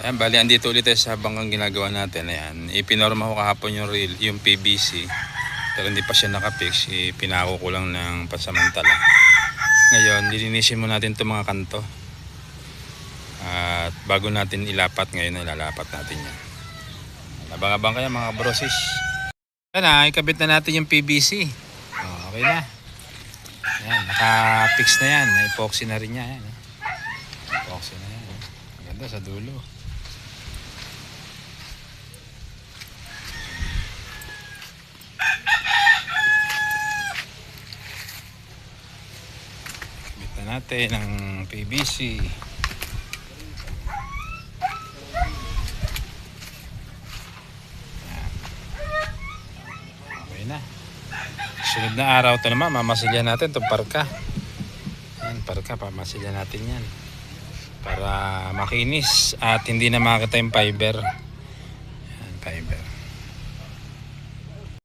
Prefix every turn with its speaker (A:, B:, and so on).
A: Ayan, bali andito ulit tayo sa bangkang ginagawa natin. Ayan, ipinorma ko kahapon yung reel, yung PVC. Pero hindi pa siya nakapix, ipinako ko lang ng pansamantala. Ngayon, lilinisin mo natin itong mga kanto. At bago natin ilapat ngayon, ilalapat natin yan. Abang-abang kaya mga brosis. Ayan na, ikabit na natin yung PVC. Okay na. Ayan, naka-fix na yan. Na-epoxy na rin niya. Ayan, epoxy na yan. Maganda sa dulo. Ikabit na natin ang PVC. Na. Sunod na araw ito naman, mamasilya natin itong parka. Ayan, parka, pamasilya natin yan para makinis at hindi na makakita yung fiber. Ayan, fiber.